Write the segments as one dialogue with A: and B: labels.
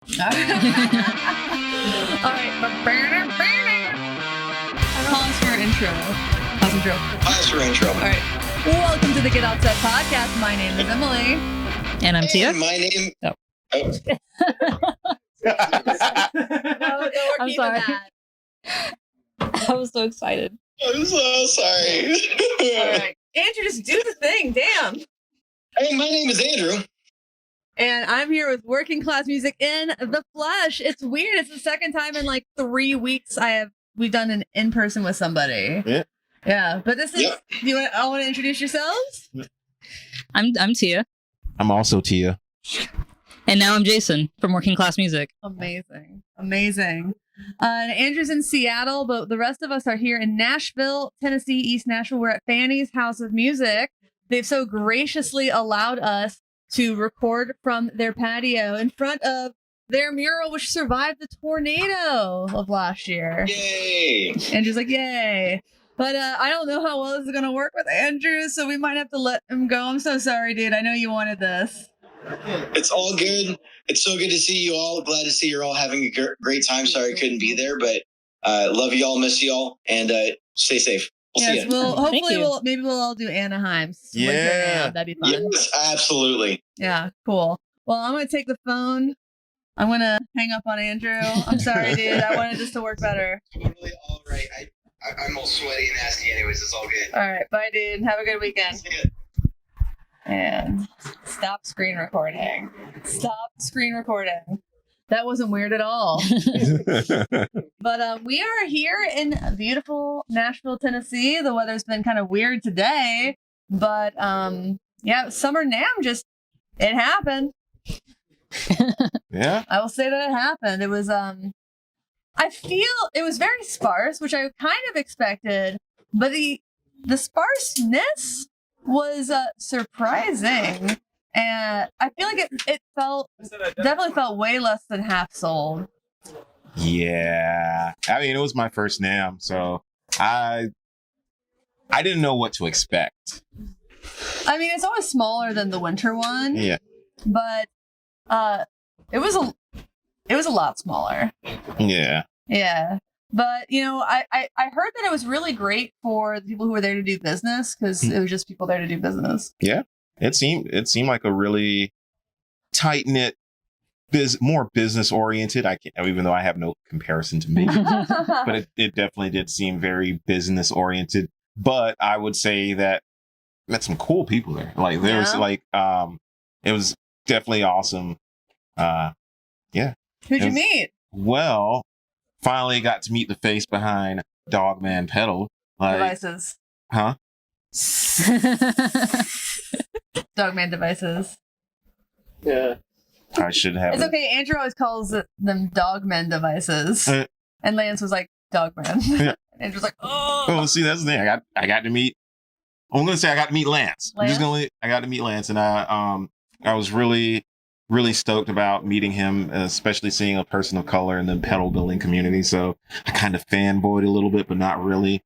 A: All right. Pause for intro.
B: Pause for intro.
A: All right. Welcome to the Get Outset podcast. My name is Emily.
C: And I'm Tia.
B: And my name...
C: Oh.
A: No, we're
C: I'm
A: keeping
C: sorry.
A: that.
C: I was so excited.
B: I'm so sorry.
A: All right. Andrew, just do the thing. Damn.
B: Hey, my name is Andrew.
A: And I'm here with Working Class Music in the flesh. It's weird. It's the second time in like 3 weeks we've done an in-person with somebody.
D: Yeah.
A: Yeah. But this is,
B: Yep.
A: do you all want to introduce yourselves?
C: I'm Tia.
D: I'm also Tia.
C: And now I'm Jason from Working Class Music.
A: Amazing. And Andrew's in Seattle, but the rest of us are here in Nashville, Tennessee, East Nashville. We're at Fanny's House of Music. They've so graciously allowed us to record from their patio in front of their mural, which survived the tornado of last year.
B: Yay.
A: Andrew's like, yay. But I don't know how well this is going to work with Andrew, so we might have to let him go. I'm so sorry, dude. I know you wanted this.
B: It's all good. It's so good to see you all. Glad to see you're all having a great time. Sorry I couldn't be there, but love you all, miss you all, and stay safe. We'll see
A: Yes,
B: you.
A: well,
C: Thank
A: hopefully
C: you.
A: maybe we'll all do Anaheim's. winter
D: Yeah.
A: now. That'd be fun.
B: Yes, absolutely.
A: Yeah, cool. Well, I'm going to take the phone. I'm going to hang up on Andrew. I'm sorry, dude. I wanted this to work better.
B: Totally all right. I'm all sweaty and nasty anyways. It's all good.
A: All right. Bye, dude. Have a good weekend.
B: See ya.
A: And stop screen recording. That wasn't weird at all. But we are here in beautiful Nashville, Tennessee. The weather's been kind of weird today. But yeah, Summer NAMM it happened.
D: Yeah.
A: I will say that it happened. It was I feel it was very sparse, which I kind of expected, but the sparseness was surprising, and I feel like it definitely felt way less than half sold.
D: Yeah. I mean, it was my first NAMM, so I didn't know what to expect.
A: I mean, it's always smaller than the winter one,
D: Yeah.
A: but it was a lot smaller.
D: Yeah.
A: Yeah. But, I heard that it was really great for the people who were there to do business, because it was just people there to do business.
D: Yeah. It seemed like a really tight knit, more business oriented. Even though I have no comparison to me, but it definitely did seem very business oriented. But I would say that met some cool people there. Like there was it was definitely awesome. Yeah.
A: Who'd you meet?
D: Well, finally got to meet the face behind Dogman Pedal.
A: Devices.
D: Huh?
A: Dogman Devices.
D: Yeah. I should have.
A: It's okay. Andrew always calls them Dogman Devices. And Lance was like, Dogman.
D: Yeah.
A: Andrew's like, oh.
D: Oh, see, that's the thing. I got to meet. I'm gonna say I got to meet Lance. I got to meet Lance, and I was really stoked about meeting him, especially seeing a person of color in the pedal building community. So I kind of fanboyed a little bit, but not really.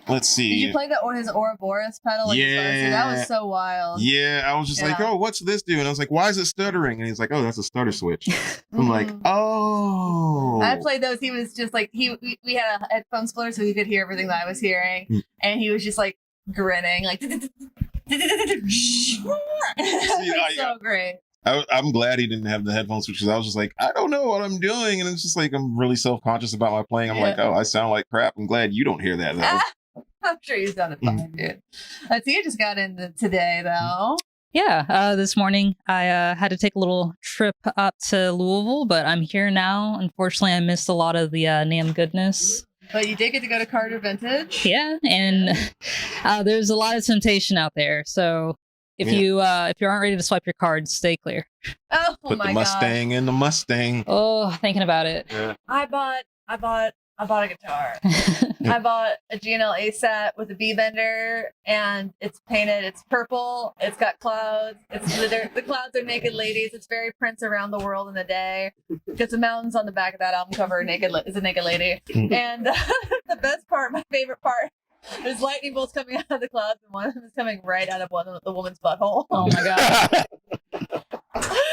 D: Let's see.
A: Did you play his Ouroboros pedal?
D: Yeah.
A: That was so wild.
D: Yeah, I was just like, oh, what's this do? And I was like, why is it stuttering? And he's like, oh, that's a stutter switch. I'm like, oh.
A: I played those. He was just like, we had a headphone splitter so he could hear everything that I was hearing. And he was just like grinning, like, it was so great.
D: I'm glad he didn't have the headphone switch, because I was just like, I don't know what I'm doing. And it's just like, I'm really self-conscious about my playing. I'm like, oh, I sound like crap. I'm glad you don't hear that, though.
A: I'm sure you sounded fine, dude. Tia just got in today, though.
C: Yeah, this morning I had to take a little trip up to Louisville, but I'm here now. Unfortunately, I missed a lot of the NAMM goodness.
A: But you did get to go to Carter Vintage.
C: Yeah, and there's a lot of temptation out there. So if you aren't ready to swipe your cards, stay clear.
A: Oh my god!
D: Put the Mustang in the Mustang.
C: Oh, thinking about it.
D: Yeah.
A: I bought a guitar. I bought a G&L A-Sat with a B-bender, and it's painted. It's purple. It's got clouds. The clouds are naked ladies. It's very Prince Around the World in a Day. Because the mountains on the back of that album cover is a naked lady. And the best part, my favorite part, there's lightning bolts coming out of the clouds, and one of them is coming right out of the woman's butthole.
C: Oh my god.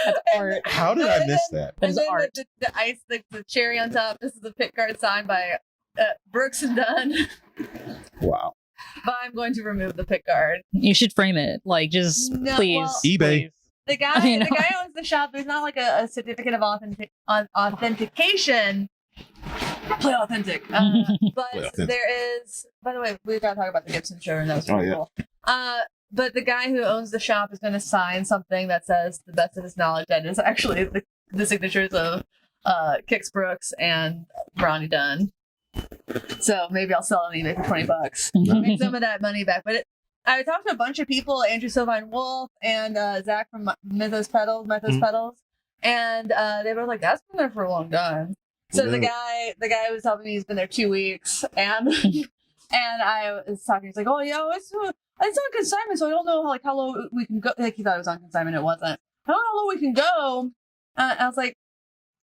C: That's art.
D: How did I miss that?
C: That is
A: and then
C: art.
A: The ice, the cherry on top. This is a pick guard signed by Brooks and Dunn.
D: Wow.
A: But I'm going to remove the pick guard.
C: You should frame it. Like, just
A: No,
C: please.
A: well-
D: eBay.
C: please.
A: The guy,
C: I know.
A: the guy owns the shop. There's not like a certificate of authentication. Play authentic. But
D: Play authentic.
A: there is. By the way, we got to talk about the Gibson showroom. That was
D: Oh,
A: really
D: yeah.
A: cool. But the guy who owns the shop is going to sign something that says, to the best of his knowledge, that is actually the signatures of Kix Brooks and Ronnie Dunn. So maybe I'll sell it on eBay for $20. Make some of that money back. But I talked to a bunch of people, Andrew Sylvine Wolf and Zach from Mythos Pedals, and they were like, "That's been there for a long time." So the guy was telling me he's been there 2 weeks, and and I was talking. He's like, "Oh yeah, it's on consignment, so I don't know how low we can go." Like he thought it was on consignment, it wasn't. I don't know how low we can go. I was like,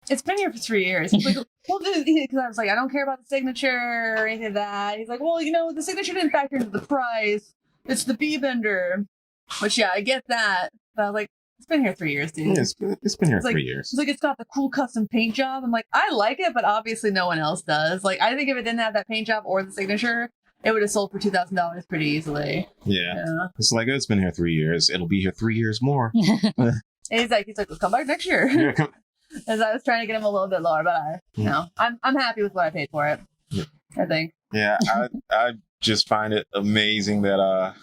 A: "It's been here for 3 years." He's like, "Well," because I was like, "I don't care about the signature or anything of that." He's like, "Well, the signature didn't factor into the price. It's the B bender," which I get that. But I was like, it's been here 3 years, dude.
D: Yeah, it's been here
A: It's like-
D: 3 years.
A: It's like it's got the cool custom paint job. I'm like, I like it, but obviously no one else does. Like, I think if it didn't have that paint job or the signature, it would have sold for $2,000 pretty easily.
D: Yeah.
A: Yeah.
D: It's like, it's been here 3 years. It'll be here 3 years more.
A: And he's like, we'll come back next year.
D: Yeah, come-
A: As I was trying to get him a little bit lower, but I'm happy with what I paid for it.
D: Yeah.
A: I think.
D: Yeah, I just find it amazing that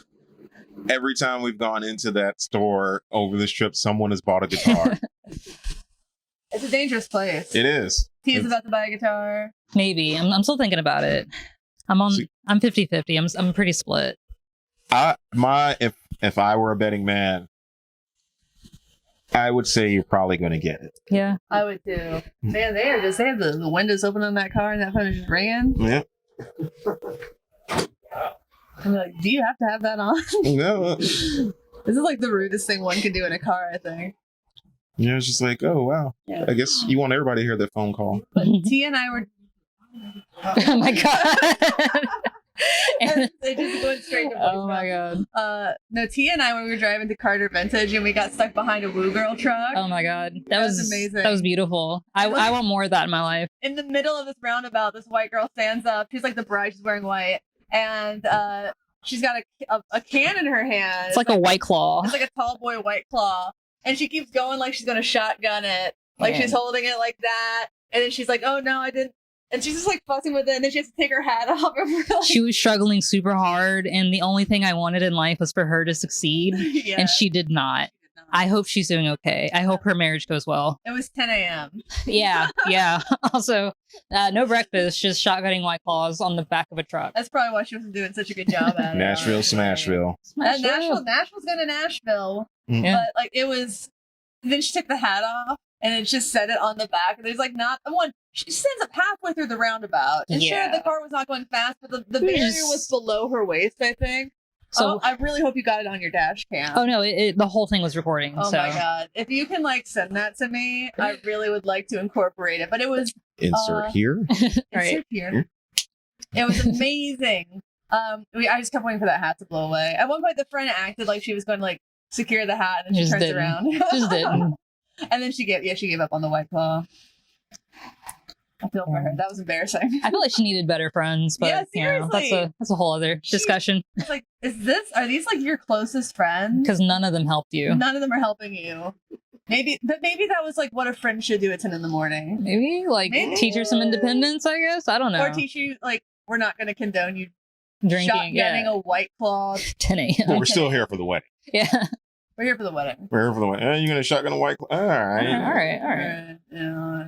D: every time we've gone into that store over this trip, someone has bought a guitar.
A: It's a dangerous place.
D: It is.
A: He's
D: It's-
A: about to buy a guitar.
C: Maybe. I'm still thinking about it. I'm 50-50. I'm pretty split.
D: If I were a betting man, I would say you're probably going to get it.
C: Yeah.
A: I would too. Man, they have the windows open on that car and that phone is just ringing.
D: Yeah.
A: I'm like, do you have to have that on?
D: No.
A: This is like the rudest thing one can do in a car, I think.
D: Yeah, it's just like, oh wow.
A: Yeah.
D: I guess you want everybody to hear that phone call.
A: But T and I were
C: Oh my god.
A: they just going straight to
C: Oh my
A: voicemail.
C: god.
A: No, T and I, when we were driving to Carter Vintage and we got stuck behind a Woo Girl truck
C: Oh my god. That
A: was
C: was
A: amazing.
C: That was beautiful. I want more of that in my life.
A: in the middle of this roundabout, this white girl stands up. She's like the bride, she's wearing white, and she's got a can in her hand.
C: It's like a White Claw.
A: It's like a tall boy White Claw, and she keeps going like she's gonna shotgun it, like
C: Man.
A: she's holding it like that, and then she's like, "Oh no, I didn't," and she's just like fussing with it, and then she has to take her hat off. And we're like,
C: She was struggling super hard, and the only thing I wanted in life was for her to succeed,
A: yeah.
C: and she did not. I hope she's doing okay. I hope her marriage goes well.
A: It was 10 a.m.
C: Yeah, yeah. Also, no breakfast, just shotgunning White Claws on the back of a truck.
A: That's probably why she wasn't doing such a good job at it.
D: Nashville, Smashville.
A: Nashville's going to Nashville,
C: Yeah.
A: but like it was. Then she took the hat off, and it just said it on the back. And there's like not one. She stands up halfway through the roundabout, and sure,
C: Yeah.
A: the car was not going fast, but the
C: We
A: barrier
C: just-
A: was below her waist, I think.
C: So,
A: I really hope you got it on your dash cam.
C: oh no, the whole thing was recording.
A: Oh
C: so.
A: my god! If you can like send that to me, I really would like to incorporate it. But it was
D: Insert here.
C: Right.
A: insert here. It was amazing. I just kept waiting for that hat to blow away. At one point, the friend acted like she was going to like secure the hat, and then she
C: Just
A: turns
C: didn't.
A: around.
C: Just didn't.
A: And then she gave up on the White Claw. I feel for her. That was embarrassing.
C: I feel like she needed better friends, but
A: Yeah,
C: you know,
A: seriously.
C: that's a whole other discussion
A: It's like, are these like your closest friends?
C: because none of them helped you.
A: None of them are helping you. Maybe that was like what a friend should do at 10 in the morning.
C: Maybe like
A: Maybe.
C: teach her some independence. I guess I don't know.
A: Or teach you like we're not going to condone you
C: Drinking,
A: shotgunning
C: yeah,
A: a White Claw.
C: 10 a.m.
D: But we're still here for the wedding.
C: Yeah.
A: We're here for the wedding.
D: We're here for the wedding. You're going to shotgun a white. All right.
C: All right.
A: Yeah.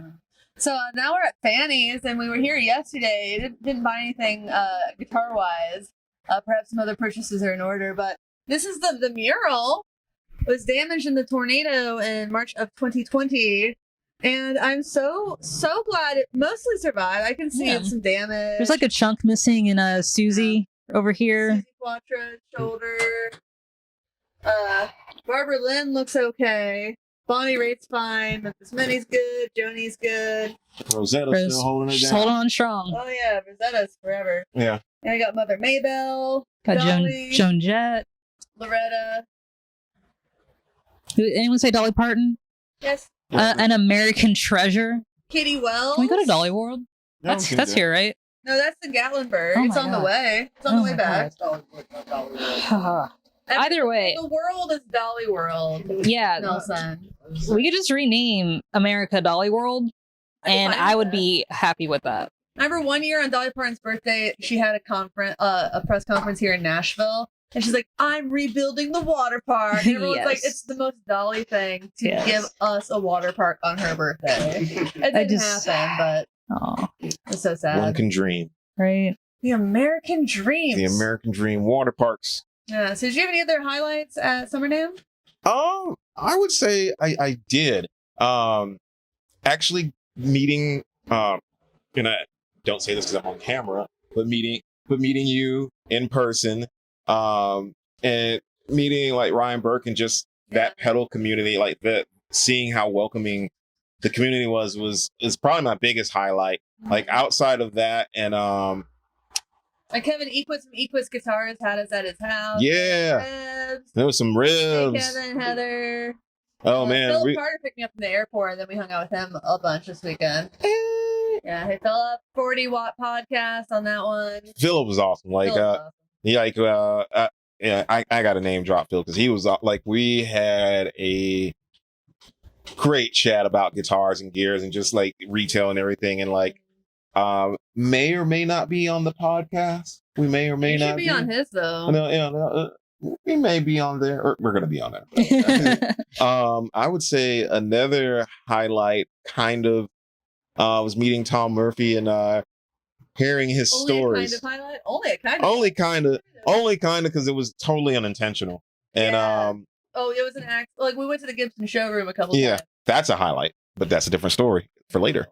A: So now we're at Fanny's, and we were here yesterday. Didn't buy anything guitar wise. Perhaps some other purchases are in order, but this is the mural. It was damaged in the tornado in March of 2020, and I'm so glad it mostly survived. I can see
C: Yeah.
A: it's some damage.
C: There's like a chunk missing in Susie over here.
A: Susie Quattro shoulder. Barbara Lynn looks okay. Bonnie Raitt's fine. Memphis Minnie's good. Joni's good.
D: Rosetta's
C: Rose,
D: still holding it
C: she's
D: down.
C: holding on strong.
A: Oh yeah, Rosetta's forever.
D: Yeah.
A: And I got Mother Maybell,
C: Got
A: Dolly,
C: Joan Jett.
A: Loretta.
C: Did anyone say Dolly Parton?
A: Yes.
C: An American treasure.
A: Kitty Wells.
C: Can we go to Dolly World?
D: Yeah,
C: That's
D: we can do
C: here, right?
A: No, that's the Gatlinburg.
C: Oh
A: It's
C: my
A: on the
C: God.
A: way. It's on the way
C: my
A: back.
C: Either way,
A: The world is Dolly World.
C: yeah,
A: Nelson.
C: we could just rename America Dolly World, and
A: fine
C: I
A: with
C: would
A: that.
C: be happy with that.
A: I remember one year on Dolly Parton's birthday, she had a press conference here in Nashville, and she's like, "I'm rebuilding the water park." And everyone's like,
C: Yes.
A: "It's the most Dolly thing to
C: Yes.
A: give us a water park on her birthday." It didn't happen, but
C: Oh,
A: it's so
D: One
A: sad.
D: can dream.
C: right.
A: The American Dream.
D: The American Dream water parks.
A: Yeah. So, did you have any other highlights at Summer NAMM?
D: I would say I did. Actually meeting, and I don't say this because I'm on camera, but meeting you in person, and meeting like Ryan Burke and just that pedal community, like that, seeing how welcoming the community is probably my biggest highlight. Like outside of that, and
A: Like Kevin Equitz from Equitz Guitars had us at his house.
D: yeah,
A: Ribs.
D: there was some
A: Hey,
D: ribs.
A: Kevin, Heather.
D: Oh man,
A: Philip Carter picked me up from the airport, and then we hung out with him a bunch this weekend. Yeah, hey Philip, 40-watt podcast on that one.
D: Philip was awesome. Like
A: Philip's awesome.
D: he like yeah, I got to name drop Phil because he was like, we had a great chat about guitars and gears and just like retail and everything, and like may or may not be on the podcast. We may or may
A: You
D: not
A: should be on his though.
D: No, we may be on there, or we're gonna be on there. I would say another highlight kind of was meeting Tom Murphy and hearing his stories.
A: A kind of highlight? Only a kind of.
D: Only kind of because it was totally unintentional. And
A: Yeah. Oh, it was an act. Like we went to the Gibson showroom a couple
D: yeah,
A: times.
D: that's a highlight, but that's a different story for later.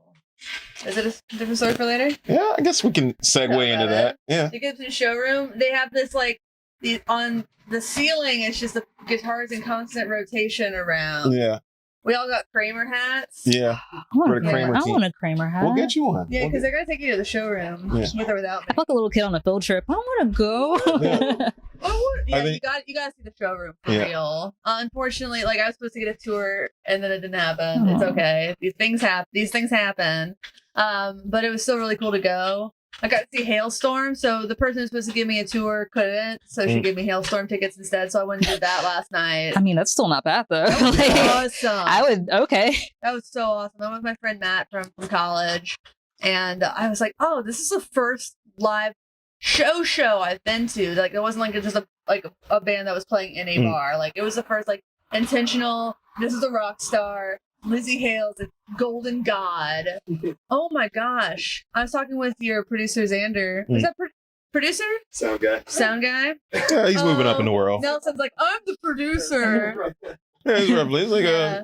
A: Is it a different story for later?
D: Yeah, I guess we can segue
A: Talk
D: into
A: about
D: that.
A: it.
D: Yeah.
A: The Gibson showroom, they have this like on the ceiling. It's just the guitars in constant rotation around.
D: Yeah.
A: We all got Kramer hats.
D: Yeah.
C: I want
D: For the Kramer team.
C: a Kramer hat.
D: We'll get you one.
A: Yeah, because they're gonna take you to the showroom
D: Yeah.
A: with or without
C: I
A: me.
C: feel like a little kid on a field trip. I want to go.
D: Yeah.
A: Yeah,
D: I think-
A: you got to see the showroom for
D: Yeah.
A: real. Unfortunately, like I was supposed to get a tour and then it didn't happen. It's
C: Aw.
A: okay. These things happen. But it was still really cool to go. I got to see Hailstorm, so the person who's supposed to give me a tour couldn't, so she gave me Hailstorm tickets instead. So I went and did that last night.
C: I mean, that's still not bad though.
A: That was
C: Like,
A: awesome.
C: I would okay.
A: That was so awesome. I went with my friend Matt from college, and I was like, "Oh, this is the first live show I've been to. Like, it wasn't like just a band that was playing in a bar. Like, it was the first like intentional. This is a rock star. Lizzie Hale's a golden god. Oh my gosh! I was talking with your producer Xander. Is that producer?
B: Sound guy.
A: Sound guy?
D: Yeah, he's moving up in the world.
A: Nelson's like, I'm the producer.
D: Yeah, he's roughly- he's like
A: Yeah.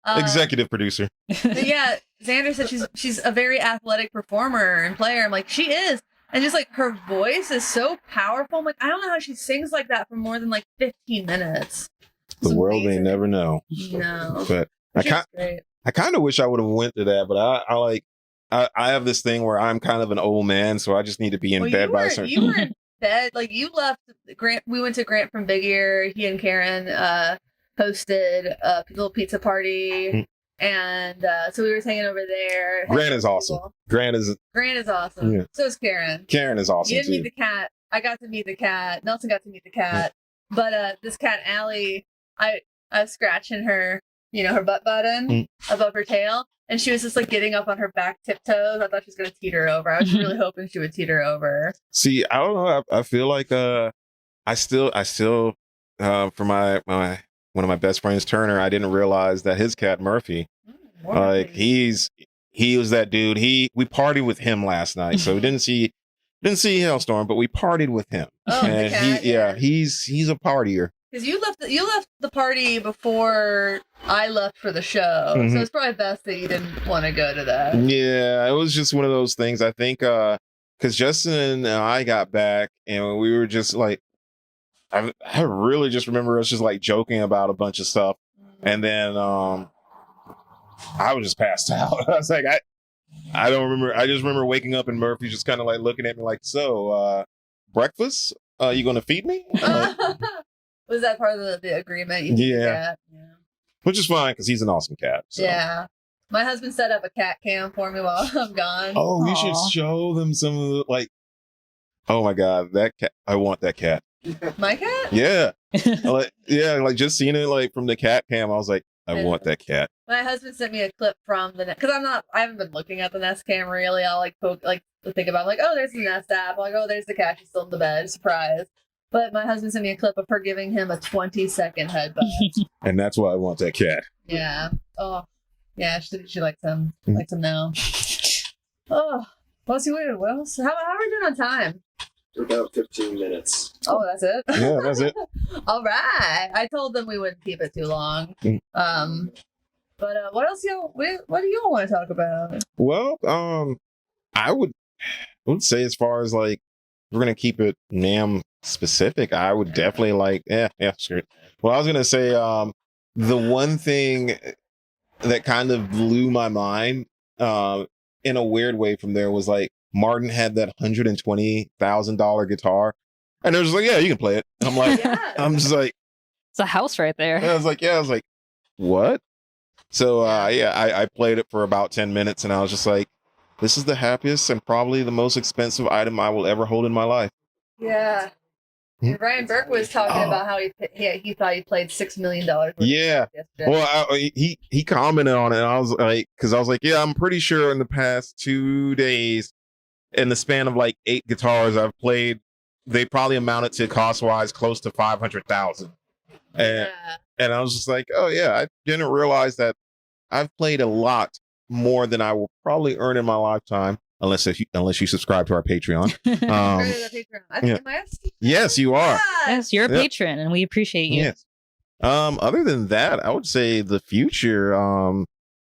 D: a executive producer.
A: But yeah, Xander said she's a very athletic performer and player. I'm like, she is. And just like her voice is so powerful. I'm like, I don't know how she sings like that for more than like 15 minutes.
D: The
A: It's
D: world may
A: amazing.
D: never know.
A: No.
D: But
A: She's great.
D: I kind of wish I would have went to that, but I have this thing where I'm kind of an old man, so I just need to be in
A: Well,
D: bed
A: you
D: by a
A: were,
D: certain.
A: you were in bed. Like you left Grant. We went to Grant from Big Ear. He and Karen hosted a little pizza party. And so we were hanging over there.
D: Grant is awesome. Grant is
A: awesome.
D: Yeah.
A: So is Karen.
D: Karen is awesome
A: You didn't
D: too.
A: meet the cat. I got to meet the cat. Nelson got to meet the cat. But this cat, Allie, I was scratching her, her butt button above her tail. And she was just like getting up on her back tiptoes. I thought she was going to teeter over. I was really hoping she would teeter over.
D: See, I don't know. I feel like I still for my one of my best friends, Turner, I didn't realize that his cat Murphy, like he was that dude. We partied with him last night, so we didn't see Hailstorm, but we partied with him.
A: Oh, the
D: And
A: cat,
D: he's a partier.
A: Because you left the party before I left for the show,
D: Mhm.
A: so it's probably best that you didn't want to go to that.
D: Yeah, it was just one of those things. I think because Justin and I got back and we were just like, I really just remember us just like joking about a bunch of stuff, and then I was just passed out. I was like, I don't remember. I just remember waking up and Murphy just kind of like looking at me like, so breakfast? You gonna feed me?
A: Was that part of the agreement? You
D: Yeah.
A: Yeah.
D: which is fine because he's an awesome cat. So.
A: Yeah. My husband set up a cat cam for me while I'm gone.
D: Oh, you should
C: Aw.
D: show them some of the, like, oh my God, that cat. I want that cat.
A: My cat?
D: Yeah. Like just seeing it like from the cat cam, I was like, I want that cat.
A: My husband sent me a clip from the because I haven't been looking at the Nest cam really. I'll like poke like think about like, oh, there's the Nest app. I'm like, oh, there's the cat. She's still in the bed. Surprise. But my husband sent me a clip of her giving him a 20-second headbutt.
D: And that's why I want that cat.
A: Yeah. Oh, yeah. She likes him. Likes him now. Oh, what's he weird? What else? How are we doing on time?
E: About 15 minutes.
A: Oh, that's it.
D: Yeah, that's it.
A: All right. I told them we wouldn't keep it too long. But what else what do y'all want to talk about?
D: Well, I would say as far as like we're gonna keep it NAMM specific, I would definitely like sure. Well, I was gonna say the one thing that kind of blew my mind in a weird way from there was like Martin had that $120,000 guitar, and it was like, yeah, you can play it. And I'm like,
A: Yeah.
D: I'm just like,
C: It's a house right there.
D: I was like, what? So I played it for about 10 minutes, and I was just like, this is the happiest and probably the most expensive item I will ever hold in my life.
A: Yeah. And Ryan Burke was talking about how he thought he played $6 million.
D: Yeah.
A: Yesterday.
D: Well, he commented on it, and I was like, yeah, I'm pretty sure in the past 2 days, in the span of like 8 guitars I've played, they probably amounted to cost wise close to 500,000. And I was just like, oh yeah, I didn't realize that I've played a lot more than I will probably earn in my lifetime, unless you subscribe to our Patreon. Yes, you are.
C: Yes, you're a
D: Yep.
C: patron, and we appreciate you.
D: Yes. Other than that, I would say the future.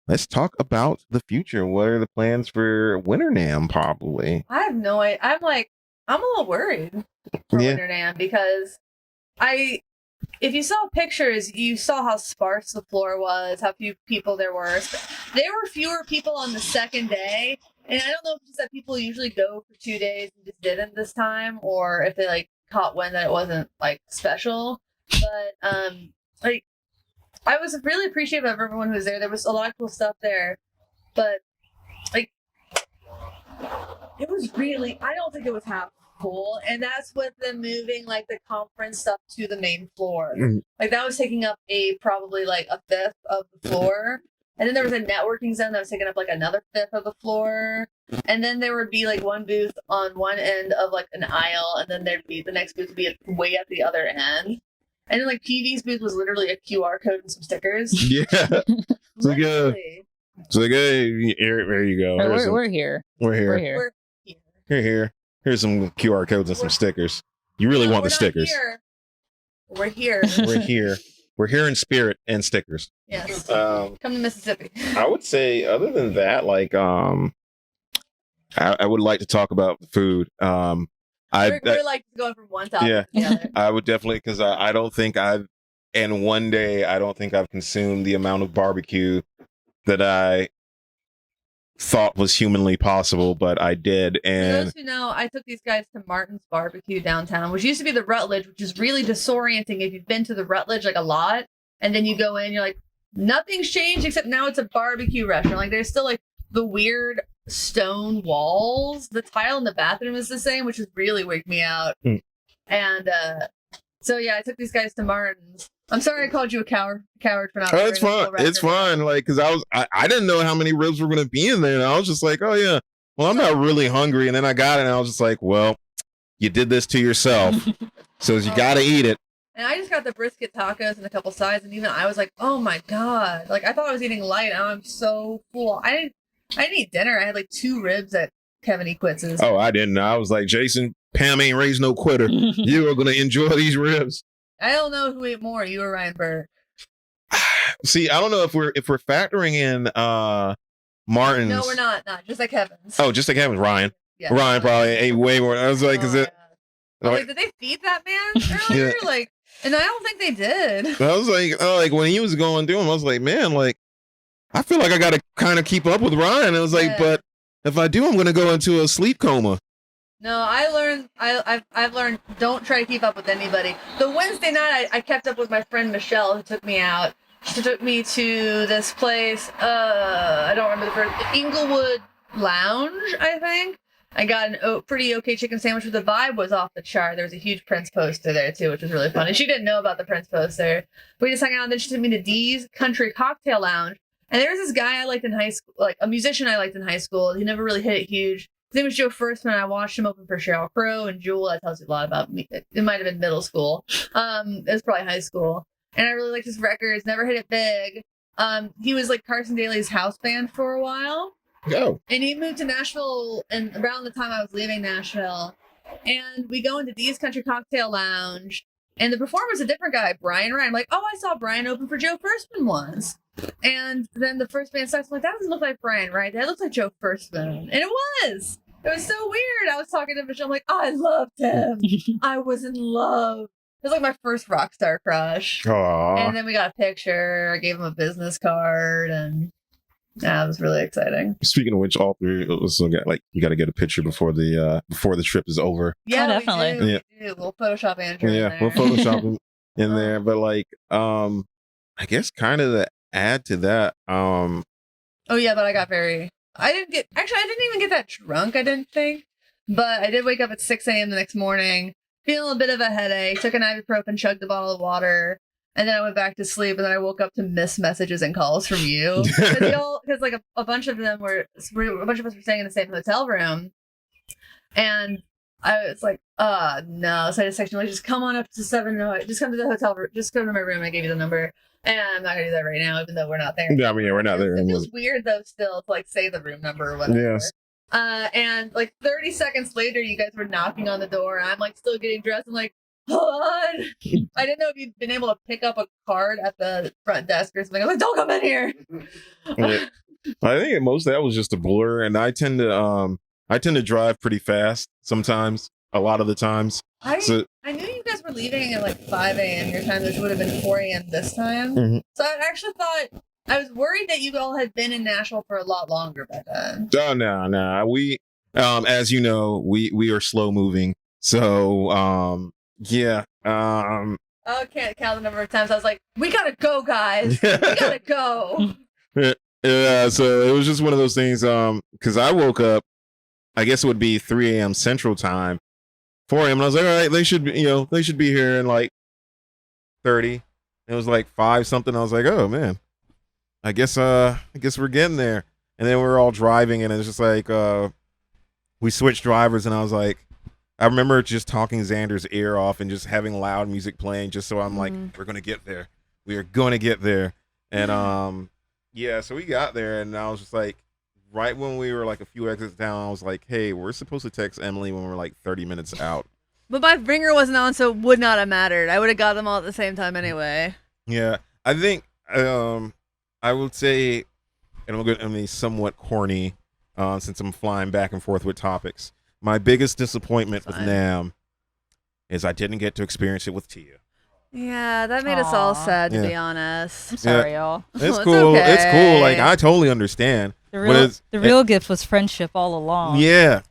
D: Let's talk about the future. What are the plans for Winter NAMM? Probably.
A: I have no idea. I'm a little worried for Winter NAMM because if you saw pictures, you saw how sparse the floor was, how few people there were. There were fewer people on the second day, and I don't know if it's just that people usually go for 2 days and just didn't this time, or if they like caught wind that it wasn't like special. But like I was really appreciative of everyone who was there. There was a lot of cool stuff there, but like it was really, I don't think it was half full, and that's with them moving like the conference stuff to the main floor. Like that was taking up probably like a fifth of the floor, and then there was a networking zone that was taking up like another fifth of the floor, and then there would be like one booth on one end of like an aisle, and then there'd be the next booth would be way at the other end. And then, like, PV's booth was literally a QR code and some stickers.
D: Yeah. So
A: Literally.
D: hey, there you go.
C: We're here.
D: We're here.
C: We're here.
A: We're here.
D: Here. Here's some QR codes and some stickers. You really want
A: We're
D: the
A: not
D: stickers.
A: here. We're here.
D: We're here. We're here in spirit and stickers.
A: Yes.
D: Um,
A: Come to Mississippi.
D: I would say, other than that, like, I would like to talk about the food.
A: We're like going from one topic to the other.
D: I would definitely, because I don't think in one day, I don't think I've consumed the amount of barbecue that I thought was humanly possible, but I did.
A: For
D: And
A: those who know, I took these guys to Martin's Barbecue downtown, which used to be the Rutledge, which is really disorienting if you've been to the Rutledge like a lot, and then you go in, you're like, nothing's changed except now it's a barbecue restaurant. Like there's still like the weird stone walls. The tile in the bathroom is the same, which is really weirded me out. And so yeah, I took these guys to Martin's. I'm sorry I called you a coward for not.
D: it's fine. It's fine. Like, because I didn't know how many ribs were going to be in there. And I was just like, oh yeah, well, I'm not really hungry. And then I got it, and I was just like, well, you did this to yourself, so you got to eat it.
A: And I just got the brisket tacos and a couple sides, and even I was like, oh my god, like I thought I was eating light, and I'm so full. I didn't eat dinner. I had like 2 ribs at Kevin Equitz's.
D: Oh, I didn't. I was like, Jason, Pam ain't raised no quitter. You are going to enjoy these ribs.
A: I don't know who ate more, you or Ryan Burke.
D: See, I don't know if we're factoring in Martin's.
A: No, we're not. Not just like Kevin's.
D: Oh, just like Kevin's. Ryan.
A: Yeah.
D: Ryan probably ate way more. I was like,
A: Oh,
D: is it?
A: yeah. Like, did they feed that man earlier?
D: Yeah.
A: Like, and I don't think they did.
D: I was like when he was going through them, I was like, man, like, I feel like I got to kind of keep up with Ryan. I was like,
A: Yeah.
D: but if I do, I'm going to go into a sleep coma.
A: No, I've learned don't try to keep up with anybody. The Wednesday night I kept up with my friend Michelle who took me out, She took me to this place. I don't remember the first. Inglewood Lounge, I think. I got an pretty okay chicken sandwich, but the vibe was off the chart. There was a huge Prince poster there too, which was really funny. She didn't know about the Prince poster. We just hung out, and then she took me to Dee's Country Cocktail Lounge. And there was this guy I liked in high school, like a musician I liked in high school. He never really hit it huge. His name was Joe Firstman. I watched him open for Sheryl Crow and Jewel. That tells you a lot about me. It might have been middle school. It was probably high school. And I really liked his records. Never hit it big. He was like Carson Daly's house band for a while.
D: Oh.
A: And he moved to Nashville and around the time I was leaving Nashville. And we go into Dee's Country Cocktail Lounge. And the performer's a different guy, Brian Ryan. I'm like, oh, I saw Brian open for Joe Firstman once. And then the first band starts, I'm like, that doesn't look like Brian, right? That looks like Joe Firstman. And it was. It was so weird. I was talking to Michelle, I'm like, oh, I loved him. I was in love. It was like my first rock star crush.
D: Aww.
A: And then we got a picture. I gave him a business card, and yeah, it was really exciting.
F: Speaking of which, all three of us got you got to get a picture before the trip is over.
A: Yeah,
C: definitely.
A: We do. We'll Photoshop Andrew. in there.
F: We'll Photoshop him in there. But I guess kind of to add to that,
A: Oh yeah, but I didn't even get that drunk, I didn't think. But I did wake up at 6 a.m. the next morning, feeling a bit of a headache, took an ibuprofen, chugged a bottle of water, and then I went back to sleep, and then I woke up to missed messages and calls from you. Because like a bunch of us were staying in the same hotel room. And I was like, no. So I just texted you, like, just come on up to 7. Just come to the hotel room. Just come to my room. I gave you the number. And I'm not going to do that right now, even though we're not there.
F: Yeah, I mean, we're not there.
A: It feels weird, though, still, to, like, say the room number or whatever.
F: Yes.
A: And, like, 30 seconds later, you guys were knocking on the door. I'm, like, still getting dressed. I'm like, hold on. I didn't know if you'd been able to pick up a card at the front desk or something. I was like, don't come in here.
F: Yeah. I think most of that was just a blur, and I tend to drive pretty fast sometimes, a lot of the times.
A: I knew you guys were leaving at like 5 a.m. your time, which would have been 4 a.m. this time.
F: Mm-hmm.
A: So I actually thought, I was worried that you all had been in Nashville for a lot longer by then.
F: Oh, no. We, as you know, we are slow moving. So, yeah.
A: I can't count the number of times I was like, we gotta go, guys. We gotta go.
F: Yeah, so it was just one of those things, because I woke up, I guess it would be 3 a.m. Central Time, 4 a.m. and I was like, all right, they should be here in like 30. It was like 5 something. I was like, oh man, I guess we're getting there. And then we were all driving, and it's just like we switched drivers, and I was like, I remember just talking Xander's ear off and just having loud music playing, just so I'm like, we're gonna get there. We are gonna get there. And yeah, so we got there, and I was just like, right when we were like a few exits down, I was like, hey, we're supposed to text Emily when we're like 30 minutes out.
G: But my ringer wasn't on, so it would not have mattered. I would have got them all at the same time anyway.
F: Yeah, I think I would say, and I'm going to be somewhat corny since I'm flying back and forth with topics. My biggest disappointment with NAMM is I didn't get to experience it with Tia.
G: Yeah, that made us all sad, to be honest.
C: I'm sorry, y'all.
F: It's cool.
G: Okay.
F: It's cool. Like, I totally understand.
C: The real gift was friendship all along.
F: Yeah.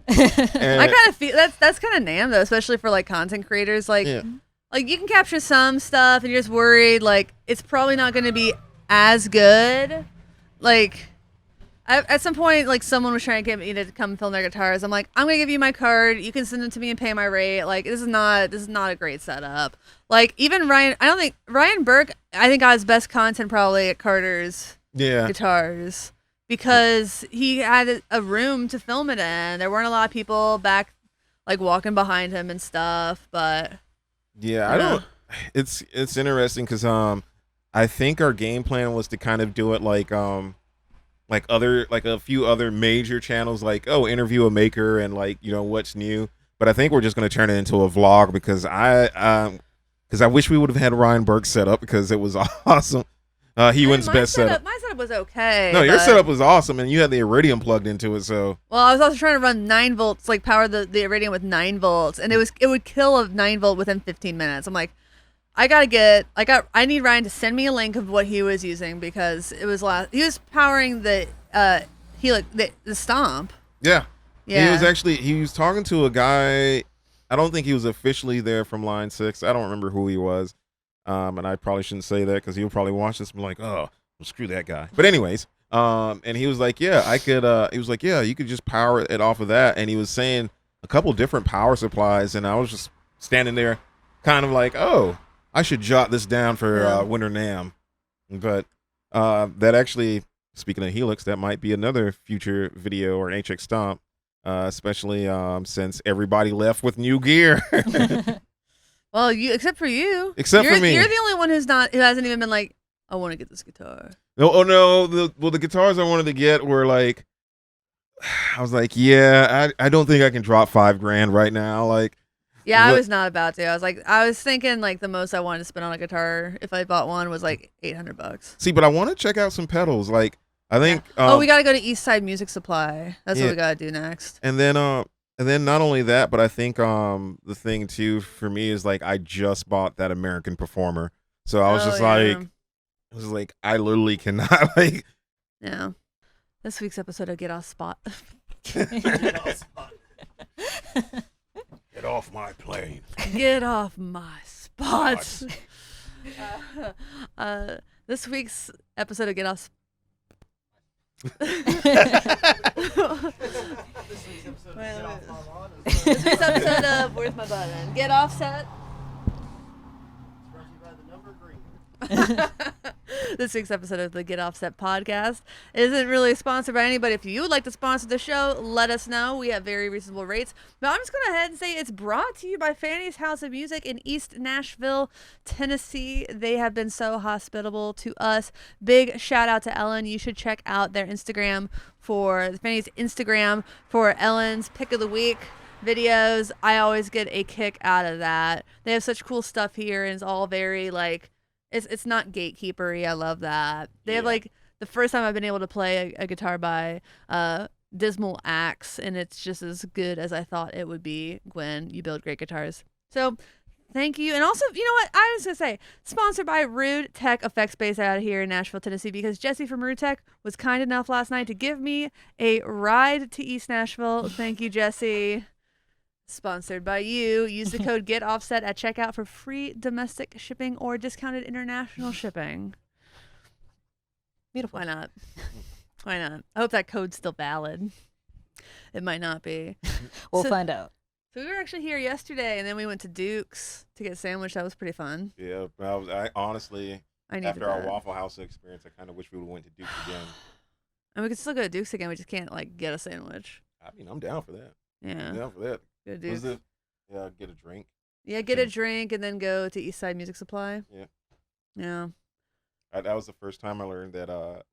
G: I kind of feel that's kind of NAMM though, especially for like content creators. Like you can capture some stuff, and you're just worried like it's probably not going to be as good. Like at some point, like someone was trying to get me to come film their guitars. I'm like, I'm gonna give you my card. You can send them to me and pay my rate. Like this is not a great setup. Like even Ryan Burke, I think got his best content probably at Carter's guitars because he had a room to film it in. There weren't a lot of people back, like walking behind him and stuff. But
F: I don't. It's interesting because I think our game plan was to kind of do it like a few other major channels, like interview a maker and like what's new. But I think we're just gonna turn it into a vlog because I wish we would have had Ryan Burke set up because it was awesome. He wins best setup.
G: My setup was okay.
F: No, your setup was awesome, and you had the Iridium plugged into it. So
G: I was also trying to run 9 volts, like power the Iridium with 9 volts, and it would kill a 9 volt within 15 minutes. I'm like, I need Ryan to send me a link of what he was using because he was powering the the Stomp.
F: Yeah. He was talking to a guy. I don't think he was officially there from Line 6. I don't remember who he was, And I probably shouldn't say that because he'll probably watch this and be like, oh, well, screw that guy. But anyways, and he was like, yeah, I could. He was like, yeah, you could just power it off of that. And he was saying a couple different power supplies, and I was just standing there, kind of like, oh, I should jot this down for Winter NAMM. But that actually, speaking of Helix, that might be another future video or an HX Stomp, especially since everybody left with new gear.
G: Well, except for you.
F: Except for me.
G: You're the only one who hasn't even been like, I want to get this guitar.
F: No, oh no. The guitars I wanted to get were like, I was like, yeah, I don't think I can drop $5,000 right now. Like,
G: yeah, I was not about to. I was thinking like the most I wanted to spend on a guitar if I bought one was like $800.
F: See, but I want to check out some pedals. Like, I think.
G: We got to go to East Side Music Supply. That's what we got to do next.
F: And then not only that, but I think the thing too for me is like I just bought that American Performer, so I was like, I literally cannot like.
G: Yeah. This week's episode of Get Off Spot.
F: Get off my plane.
G: Get off my spots. This week's episode of Get Off This week's episode of Where's My Button? Get Offset. This week's episode of the Get Offset podcast isn't really sponsored by anybody. If you would like to sponsor the show, let us know. We have very reasonable rates. But I'm just going to go ahead and say it's brought to you by Fanny's House of Music in East Nashville, Tennessee. They have been so hospitable to us. Big shout out to Ellen. You should check out their Instagram Fanny's Instagram for Ellen's Pick of the Week videos. I always get a kick out of that. They have such cool stuff here, and it's all very like, It's not gatekeepery. I love that. They have like the first time I've been able to play a guitar by Dismal Axe, and it's just as good as I thought it would be. Gwen, you build great guitars. So thank you. And also, you know what? I was going to say, sponsored by Rude Tech Effects based out of here in Nashville, Tennessee, because Jesse from Rude Tech was kind enough last night to give me a ride to East Nashville. Thank you, Jesse. Sponsored by you. Use the code GETOFFSET at checkout for free domestic shipping or discounted international shipping.
C: Beautiful.
G: Why not? Why not? I hope that code's still valid. It might not be.
C: We'll find out.
G: So we were actually here yesterday, and then we went to Duke's to get a sandwich. That was pretty fun.
F: Yeah, I honestly, after our
G: that.
F: Waffle House experience, I kind of wish we would have went to Duke's again.
G: And we could still go to Duke's again. We just can't like get a sandwich.
F: I mean, I'm down for that.
G: Yeah.
F: I'm down for that.
G: Go to Duke's.
F: Yeah, get a drink.
G: Yeah, get a drink and then go to East Side Music Supply.
F: Yeah.
G: Yeah.
F: That was the first time I learned that that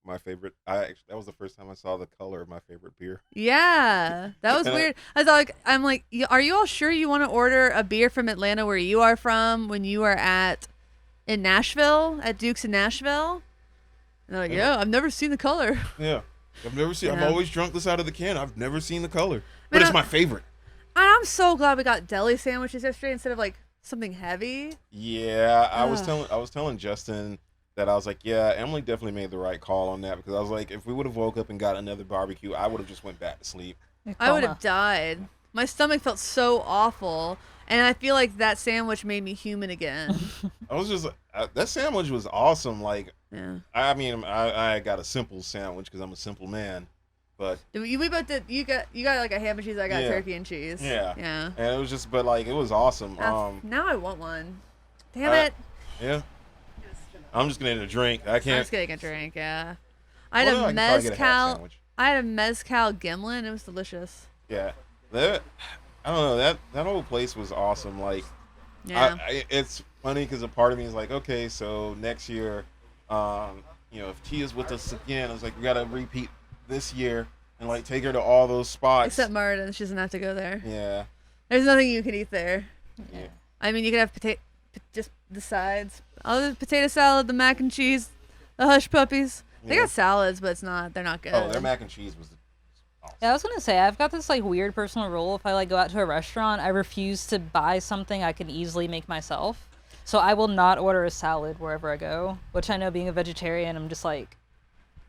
F: was the first time I saw the color of my favorite beer.
G: Yeah, that was weird. I'm like, are you all sure you want to order a beer from Atlanta where you are from when you are in Nashville, at Duke's in Nashville? And they're like, yeah, I've never seen the color.
F: Yeah, I've always drunk this out of the can. I've never seen the color, but
G: Man,
F: it's my favorite.
G: I'm so glad we got deli sandwiches yesterday instead of like something heavy.
F: Yeah, I was telling Justin that I was like, yeah, Emily definitely made the right call on that, because I was like, if we would have woke up and got another barbecue, I would have just went back to sleep.
G: I would have died. My stomach felt so awful, and I feel like that sandwich made me human again.
F: I was just that sandwich was awesome. Like,
G: yeah.
F: I mean, I got a simple sandwich because I'm a simple man, but
G: we both did. You got like a ham and cheese. I got turkey and cheese.
F: Yeah,
G: yeah.
F: And it was just, but like, it was awesome.
G: Now I want one. Damn it.
F: Yeah. I'm just getting a drink. I can't.
G: I'm just getting a drink. Yeah. I had a mezcal. I had a mezcal gimlet. It was delicious.
F: Yeah. I don't know, that whole place was awesome. Like,
G: yeah.
F: It's funny because a part of me is like, okay, so next year, if Tia's with us again, I was like, we gotta repeat this year and like take her to all those spots.
G: Except Martin, she doesn't have to go there.
F: Yeah.
G: There's nothing you can eat there.
F: Yeah.
G: I mean, you could have just the sides. All the potato salad, the mac and cheese, the hush puppies. They got salads, but they're not good.
F: Oh, their mac and cheese was awesome.
C: Yeah, I was gonna say, I've got this like weird personal rule. If I like go out to a restaurant, I refuse to buy something I can easily make myself. So I will not order a salad wherever I go, which I know, being a vegetarian, I'm just like,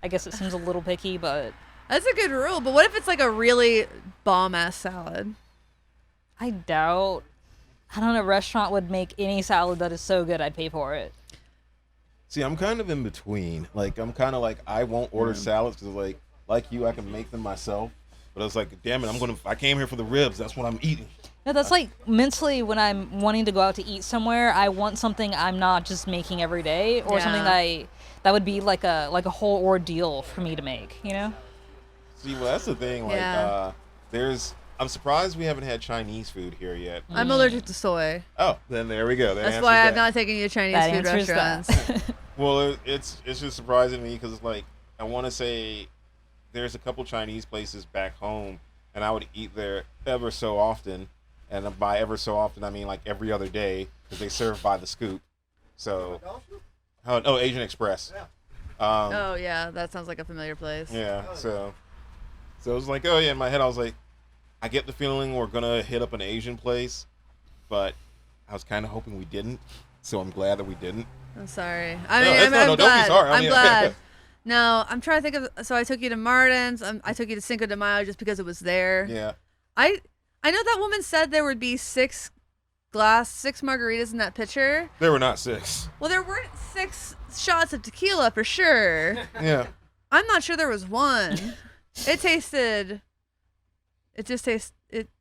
C: I guess it seems a little picky, but
G: that's a good rule. But what if it's like a really bomb ass salad?
C: I doubt I don't know, restaurant would make any salad that is so good I'd pay for it.
F: See, I'm kind of in between. Like, I'm kind of like, I won't order salads because, like you, I can make them myself. But I was like, damn it, I came here for the ribs. That's what I'm eating.
C: Yeah, that's like mentally when I'm wanting to go out to eat somewhere, I want something I'm not just making every day, or something that would be like a whole ordeal for me to make, you know?
F: See, well, that's the thing. Like, I'm surprised we haven't had Chinese food here yet.
G: I'm allergic to soy.
F: Oh, then there we go.
G: That's why I've not taken you to Chinese food restaurants.
F: Well, it's just surprising to me because, like, I want to say there's a couple Chinese places back home, and I would eat there ever so often. And by ever so often, I mean like every other day because they serve by the scoop. So, Asian Express.
G: Oh yeah, that sounds like a familiar place.
F: Yeah, so it was like, oh yeah, in my head I was like, I get the feeling we're gonna hit up an Asian place, but I was kind of hoping we didn't. So I'm glad that we didn't.
G: I'm sorry.
F: I'm glad.
G: Don't be sorry. I'm glad. No, I'm trying to think of. So I took you to Martin's. I took you to Cinco de Mayo just because it was there.
F: Yeah.
G: I know that woman said there would be six margaritas in that pitcher.
F: There were not 6.
G: Well, there weren't 6 shots of tequila for sure.
F: Yeah.
G: I'm not sure there was one. It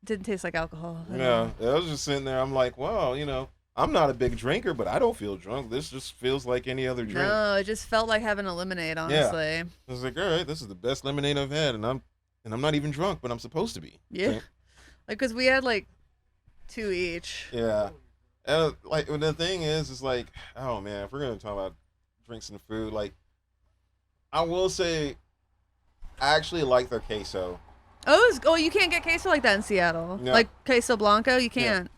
G: didn't taste like alcohol.
F: Yeah. I was just sitting there. I'm like, well, I'm not a big drinker, but I don't feel drunk. This just feels like any other drink.
G: No, it just felt like having a lemonade, honestly.
F: Yeah. I was like, all right, this is the best lemonade I've had, and I'm not even drunk, but I'm supposed to be.
G: Yeah.
F: So,
G: because we had 2 each.
F: Yeah. And the thing is like, oh man, if we're gonna talk about drinks and food, like, I will say, I actually like their queso.
G: Oh, you can't get queso like that in Seattle.
F: No.
G: Like queso blanco, you can't.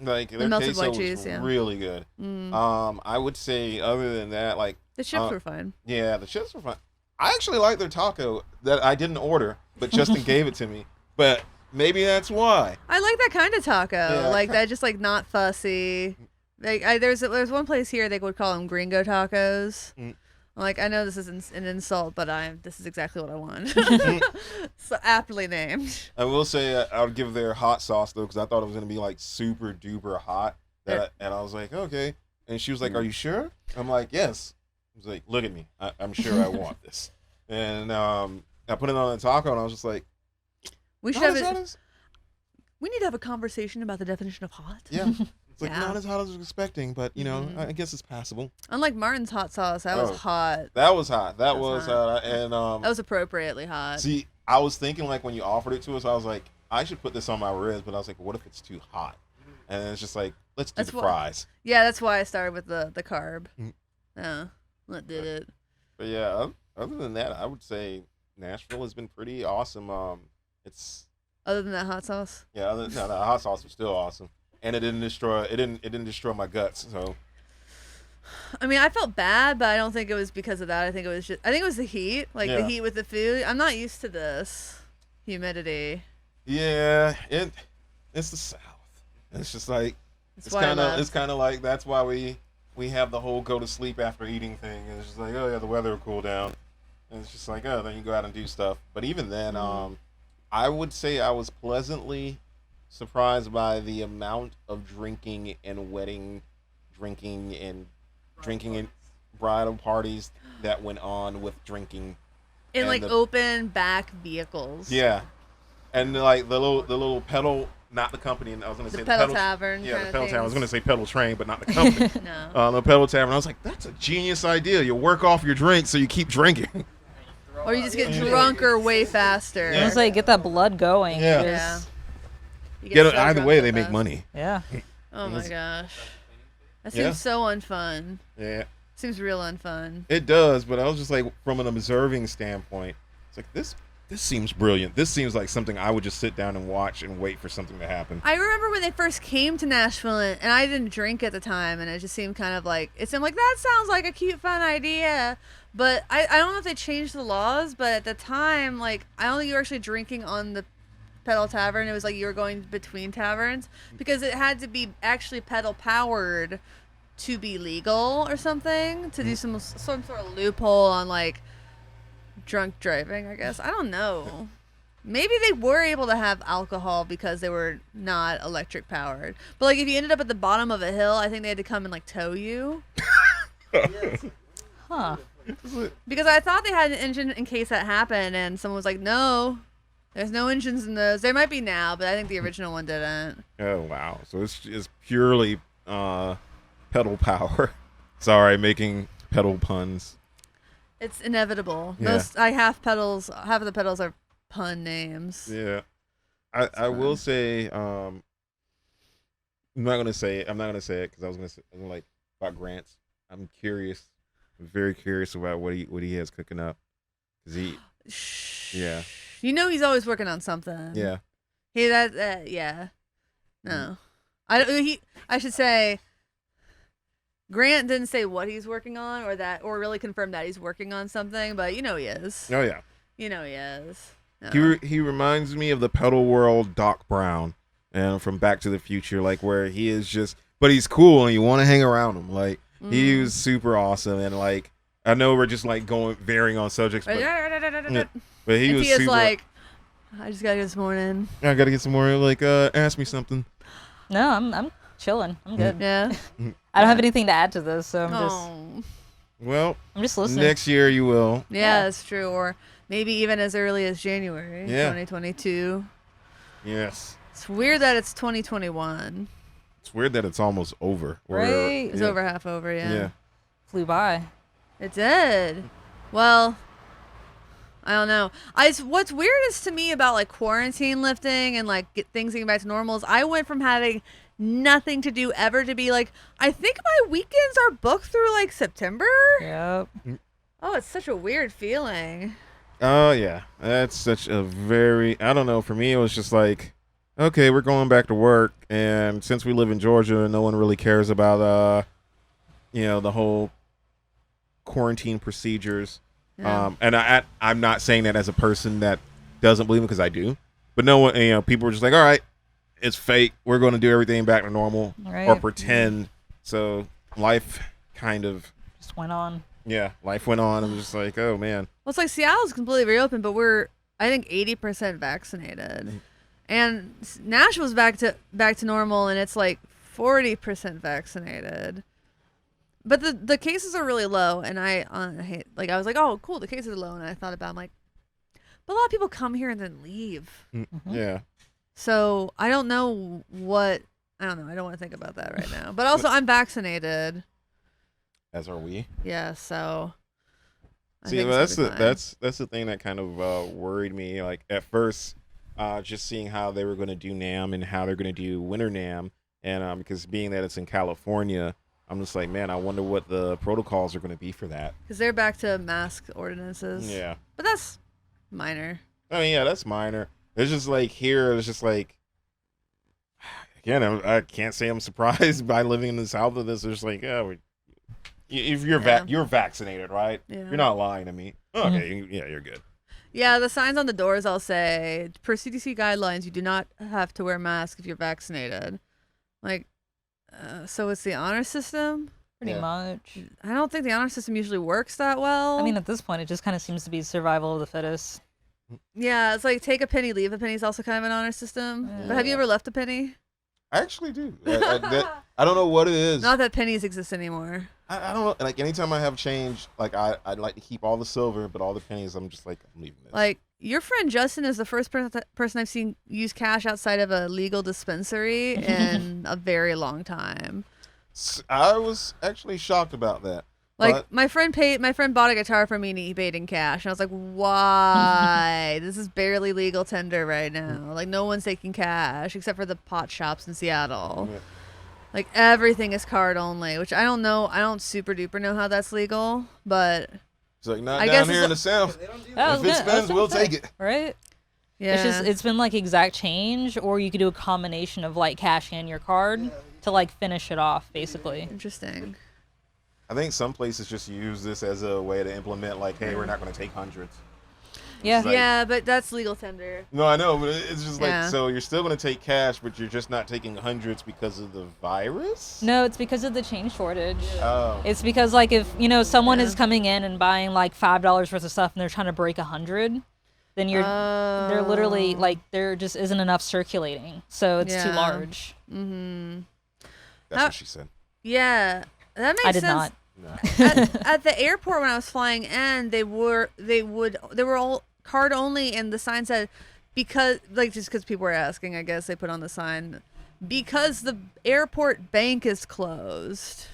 F: Yeah. Like their
G: melted
F: queso
G: white cheese,
F: was
G: yeah.
F: really good. I would say other than that, like
G: The chips were fine.
F: Yeah, the chips were fine. I actually like their taco that I didn't order, but Justin gave it to me. But maybe that's why.
G: I like that kind of taco.
F: Yeah.
G: Like that, just not fussy. There's one place here they would call them gringo tacos. Like, I know this is an insult, but this is exactly what I want. So aptly named.
F: I will say I would give their hot sauce though, because I thought it was gonna be super duper hot. And I was like, okay. And she was like, "Are you sure?" I'm like, "Yes." I was like, "Look at me. I'm sure I want this." And I put it on the taco, and I was just like,
G: We should We need to have a conversation about the definition of hot.
F: Yeah. It's not as hot as I was expecting, but I guess it's passable.
G: Unlike Martin's hot sauce, that was hot.
F: That was hot. That was hot. And
G: that was appropriately hot.
F: See, I was thinking when you offered it to us, I was like, I should put this on my ribs, but I was like, what if it's too hot? And it's just like, let's do the fries.
G: Yeah, that's why I started with the carb. Yeah, that did it.
F: But yeah, other than that, I would say Nashville has been pretty awesome. It's
G: other than that hot sauce.
F: Yeah, the hot sauce was still awesome. And it didn't destroy my guts. So,
G: I mean, I felt bad, but I don't think it was because of that. I think it was the heat, the heat with the food. I'm not used to this humidity.
F: Yeah, it's the South. It's just like it's kind of like that's why we have the whole go to sleep after eating thing. And it's just like, oh yeah, the weather will cool down. And it's just like, oh, then you go out and do stuff. But even then, I would say I was pleasantly surprised by the amount of drinking and wedding drinking and bridal parties that went on with drinking
G: in open back vehicles.
F: Yeah, and the little pedal, not the company. And I was going to say the pedal
G: tavern.
F: Yeah, the pedal tavern. I was going to say pedal train, but not the company.
G: No.
F: The pedal tavern. I was like, that's a genius idea. You work off your drink so you keep drinking.
G: Or you just get drunker way faster.
C: Yeah. It's like get that blood going.
G: Yeah.
F: Either way, they make money.
C: Yeah.
G: Oh my gosh. That seems so unfun.
F: Yeah.
G: Seems real unfun.
F: It does, but I was just like, from an observing standpoint, it's like this seems brilliant. This seems like something I would just sit down and watch and wait for something to happen.
G: I remember when they first came to Nashville, and I didn't drink at the time, and it just seemed kind of like, that sounds like a cute, fun idea. But I don't know if they changed the laws, but at the time, I don't think you were actually drinking on the pedal tavern. It was like you were going between taverns because it had to be actually pedal powered to be legal or something, to do some sort of loophole on drunk driving, I guess. I don't know. maybe they were able to have alcohol because they were not electric powered. But like if you ended up at the bottom of a hill, I think they had to come and like tow you.
C: Huh.
G: Because I thought they had an engine in case that happened, and someone was like, no, there's no engines in those. There might be now, but I think the original one didn't.
F: Oh wow! So it's purely pedal power. Sorry, making pedal puns.
G: It's inevitable.
F: Yeah.
G: Half of the pedals are pun names.
F: Yeah, I will say I'm not gonna say it because I was gonna like about Grant's. I'm curious. I'm very curious about what he has cooking up. Yeah.
G: You know he's always working on something.
F: Yeah.
G: Yeah. No. I should say Grant didn't say what he's working on or really confirm that he's working on something, but you know he is.
F: Oh yeah.
G: You know he is. No.
F: He reminds me of the pedal world Doc Brown and from Back to the Future, like where he is but he's cool and you want to hang around him. Like he was super awesome, and like I know we're just like varying on subjects, but he was super. Like,
G: I just got here this morning.
F: I gotta get some more. Like, ask me something.
C: No, I'm chilling. I'm good.
G: Yeah.
C: I don't have anything to add to this, so I'm just listening.
F: Next year you will.
G: Yeah, that's true. Or maybe even as early as January 2022.
F: Yes.
G: It's weird that it's 2021.
F: It's weird that it's almost over.
C: Right?
G: It's over half over, yeah.
C: Flew by.
G: It did. Well, I don't know. What's weird is to me about like quarantine lifting and like things getting back to normal is I went from having nothing to do ever to be like, I think my weekends are booked through like September.
C: Yep.
G: Oh, it's such a weird feeling.
F: Oh yeah, that's such a I don't know. For me, it was just like, okay, we're going back to work, and since we live in Georgia, no one really cares about the whole quarantine procedures.
G: Yeah.
F: And I'm not saying that as a person that doesn't believe it, because I do, but no one, people were just like, all right, it's fake. We're going to do everything back to normal,
C: right.
F: or pretend. So life kind of
C: just went on.
F: Yeah, life went on. I'm just like, oh man.
G: Well, it's like Seattle's completely reopened, but we're I think 80% vaccinated, and Nashville's back to normal, and it's like 40% vaccinated. But the cases are really low, and I was like, oh, cool, the cases are low, and I thought about it, I'm like, but a lot of people come here and then leave.
C: Mm-hmm.
F: Yeah.
G: So I don't know what I don't know. I don't want to think about that right now. But also, I'm vaccinated.
F: As are we.
G: Yeah. So.
F: See, well, that's the thing that kind of worried me. Like at first, just seeing how they were going to do NAMM and how they're going to do Winter NAMM, and because being that it's in California, I'm just like, man, I wonder what the protocols are going to be for that.
G: Because they're back to mask ordinances.
F: Yeah.
G: But that's minor.
F: I mean, yeah, that's minor. It's just like here, it's just like, again, I can't say I'm surprised by living in the South of this. It's just like, if you're vaccinated, right?
G: Yeah.
F: You're not lying to me. Okay, you're good.
G: Yeah, the signs on the doors all say, per CDC guidelines, you do not have to wear a mask if you're vaccinated. Like, so it's the honor system?
C: Pretty much.
G: I don't think the honor system usually works that well.
C: I mean, at this point, it just kind of seems to be survival of the fittest.
G: Yeah, it's like take a penny, leave a penny is also kind of an honor system.
C: Yeah.
G: But have you ever left a penny?
F: I actually do. I don't know what it is.
G: Not that pennies exist anymore.
F: I don't know. Like anytime I have change, like I'd like to keep all the silver, but all the pennies, I'm just like, I'm leaving this.
G: Like your friend Justin is the first person I've seen use cash outside of a legal dispensary in a very long time.
F: I was actually shocked about that.
G: Like my friend bought a guitar from me and he paid in cash, and I was like, why? This is barely legal tender right now. Like no one's taking cash except for the pot shops in Seattle.
F: Yeah.
G: Like everything is card only, which I don't know. I don't super duper know how that's legal, but
F: it's like not down here in the South. If it spends, we'll take it.
C: Right?
G: Yeah.
C: It's been like exact change, or you could do a combination of like cash and your card to like finish it off, basically.
G: Interesting.
F: I think some places just use this as a way to implement like, hey, we're not going to take hundreds.
C: Yeah.
F: Like,
G: yeah, but that's legal tender.
F: No, I know, but it's just like,
G: Yeah.
F: so you're still going to take cash, but you're just not taking hundreds because of the virus?
C: No, it's because of the change shortage.
F: Oh.
C: It's because like if someone is coming in and buying like $5 worth of stuff and they're trying to break 100, then they're literally like there just isn't enough circulating, so it's too large.
G: Mm-hmm.
F: That's what she said.
G: Yeah, that makes
C: I did
G: sense.
C: not.
G: At the airport when I was flying in, they were all card only, and the sign said because people were asking, I guess they put on the sign because the airport bank is closed.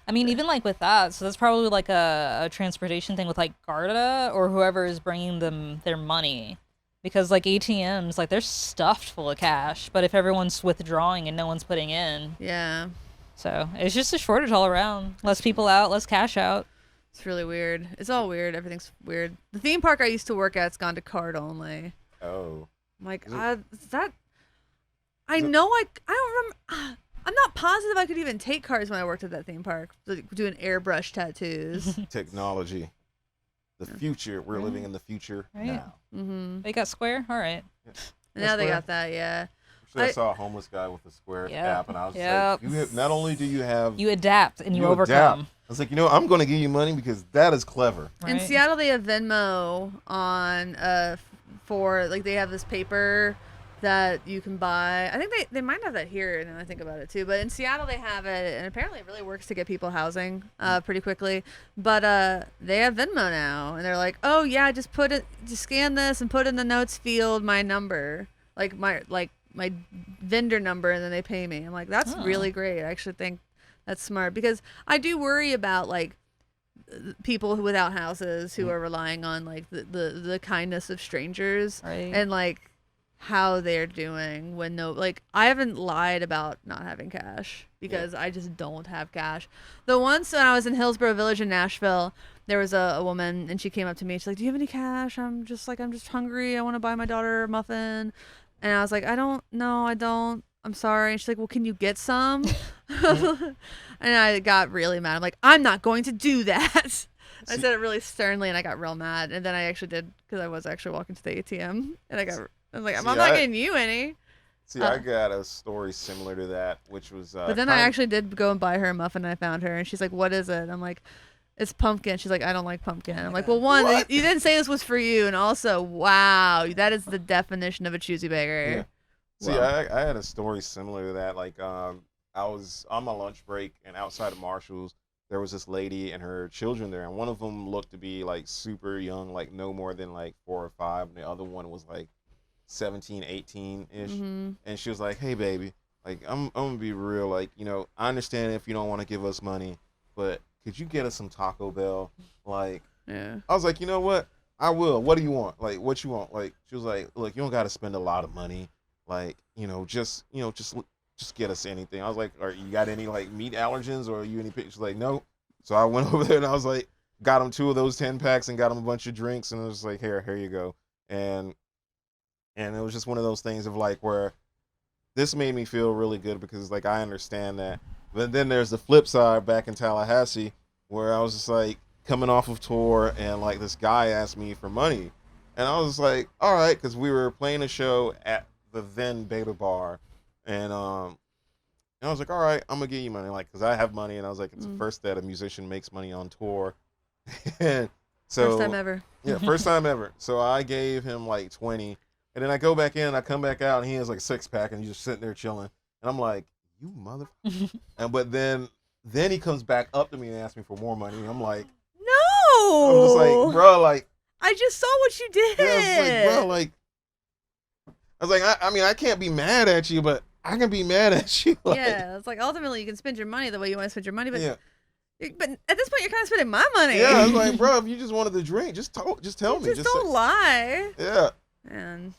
C: I mean, even like with that, so that's probably like a transportation thing with like Garda or whoever is bringing them their money. Because like ATMs, like they're stuffed full of cash, but if everyone's withdrawing and no one's putting in.
G: Yeah.
C: So it's just a shortage all around. Less people out, less cash out.
G: It's really weird. It's all weird. Everything's weird. The theme park I used to work at's gone to card only.
F: Oh.
G: I'm like, is that... I know I don't remember... I'm not positive I could even take cards when I worked at that theme park, like doing airbrush tattoos.
F: Technology. The future. We're living in the future now.
G: Mm-hmm.
C: They got Square? All right.
F: Yeah.
G: Now they got that, yeah.
F: I saw a homeless guy with a Square app, and I was like, not only do you have...
C: You adapt and you overcome.
F: Adapt. I was like, I'm going to give you money because that is clever.
C: Right?
G: In Seattle, they have Venmo on, for, like, they have this paper that you can buy. I think they might have that here now I think about it too, but in Seattle they have it, and apparently it really works to get people housing pretty quickly. But they have Venmo now, and they're like, oh yeah, just scan this and put in the notes field my number, like my vendor number, and then they pay me. I'm like, that's really great. I actually think that's smart, because I do worry about like people without houses who are relying on like the kindness of strangers,
C: right?
G: And like how they're doing when I haven't lied about not having cash, because I just don't have cash. The once when I was in Hillsborough Village in Nashville, there was a woman, and she came up to me. She's like, do you have any cash? I'm just hungry. I want to buy my daughter a muffin. And I was like, I don't. I'm sorry. And she's like, well, can you get some? And I got really mad. I'm like, I'm not going to do that. I said it really sternly, and I got real mad. And then I actually did, because I was actually walking to the ATM, and I was like, I'm not getting you any.
F: See, I got a story similar to that, which was...
G: but then I actually did go and buy her a muffin, and I found her, and she's like, what is it? I'm like, it's pumpkin. She's like, I don't like pumpkin. I'm like, well, one, you didn't say this was for you, and also, wow, that is the definition of a choosy beggar.
F: Yeah. See, I had a story similar to that. Like, I was on my lunch break, and outside of Marshall's, there was this lady and her children there, and one of them looked to be like super young, like no more than like 4 or 5, and the other one was like 17, 18-ish.
G: Mm-hmm.
F: And she was like, hey baby, like I'm gonna be real, like, I understand if you don't want to give us money, but could you get us some Taco Bell? Like,
G: yeah.
F: I was like, you know what, I will. What do you want? Like, what you want? Like, she was like, look, you don't got to spend a lot of money, like, just get us anything. I was like, are you got any like meat allergens, or are you any? She's like, no. So I went over there and I was like, got him 2 of those 10 packs and got him a bunch of drinks, and I was like, here you go. And it was just one of those things of like where this made me feel really good, because like I understand that. But then there's the flip side back in Tallahassee, where I was just like coming off of tour, and like this guy asked me for money, and I was like, all right, because we were playing a show at the then Beta Bar, and I was like, all right, I'm gonna give you money, like, because I have money, and I was like, it's the first that a musician makes money on tour. And so
G: First time ever.
F: Yeah, first time ever. So I gave him like 20, and then I go back in, I come back out, and he has like a 6-pack, and he's just sitting there chilling, and I'm like, you motherfucker. But then he comes back up to me and asks me for more money, and I'm like,
G: no.
F: I'm just like, bro, like,
G: I just saw what you did.
F: Yeah, I was like, bro, like, I was like, I mean, I can't be mad at you, but I can be mad at you. Like,
G: yeah, it's like ultimately you can spend your money the way you want to spend your money, but
F: yeah.
G: But at this point you're kind of spending my money.
F: Yeah, I was like, bro, if you just wanted to drink, just tell me.
G: Just don't lie.
F: Yeah.
G: And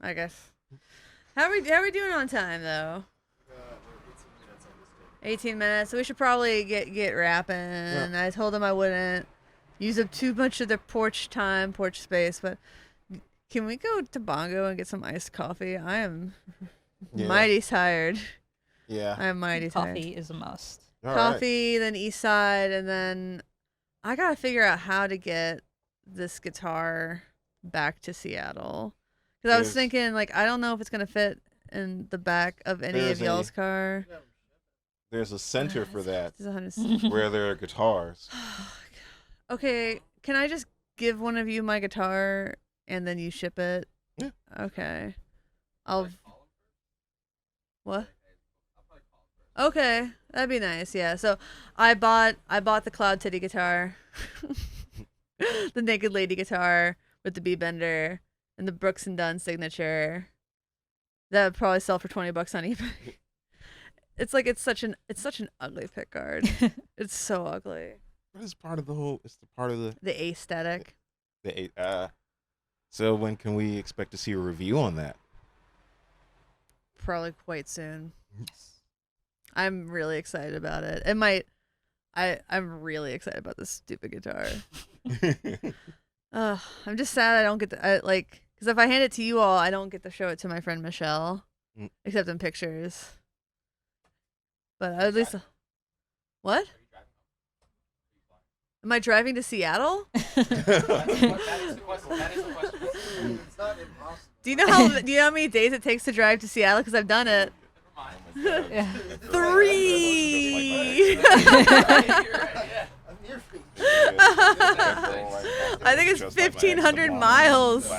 G: I guess how are we doing on time though? 18 minutes. So we should probably get wrapping. Yeah. I told him I wouldn't use up too much of the porch space, but can we go to Bongo and get some iced coffee? I am mighty tired.
F: Yeah.
G: I am mighty tired.
C: Coffee is a must.
G: Coffee, then East Side, and then I gotta figure out how to get this guitar back to Seattle. Because I was thinking, like, I don't know if it's gonna fit in the back of any of y'all's car.
F: There's a center for that where there are guitars.
G: Okay, can I just give one of you my guitar and then you ship it.
F: Yeah.
G: Okay. What? Okay, that'd be nice. Yeah. So I bought the Cloud Titty guitar, the Naked Lady guitar with the B bender, and the Brooks and Dunn signature. That would probably sell for $20 on eBay. It's such an ugly pick guard. It's so ugly.
F: But it's part of the whole. It's the part of
G: the aesthetic.
F: So when can we expect to see a review on that?
G: Probably quite soon. I'm really excited about it. I'm really excited about this stupid guitar. I'm just sad I don't get to because if I hand it to you all, I don't get to show it to my friend Michelle, except in pictures. But at least, what? Am I driving to Seattle? Do you know how many days it takes to drive to Seattle? Because I've done it. Yeah. 3. I think it's 1,500 miles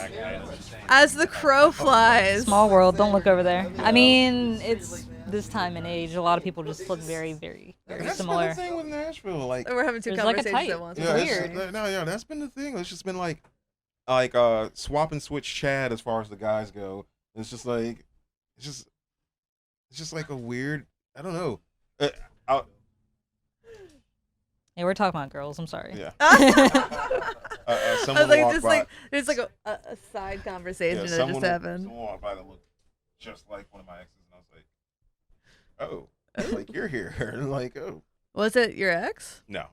G: as the crow flies.
C: Small world. Don't look over there. I mean, it's this time and age. A lot of people just look very, very, very similar.
F: That's been the thing with Nashville. Like
G: we're having 2 conversations at once.
F: Yeah,
G: it's weird.
F: That's been the thing. It's just been like swap and switch Chad as far as the guys go. It's just like it's just like a weird. I don't know.
C: Yeah, we're talking about girls. I'm sorry.
F: Yeah.
G: I was like, just like there's like a side conversation that just happened.
F: Someone walked by that looked just like one of my exes, and I was like, "Oh, like you're here." And like, "Oh."
G: Was it your ex?
F: No.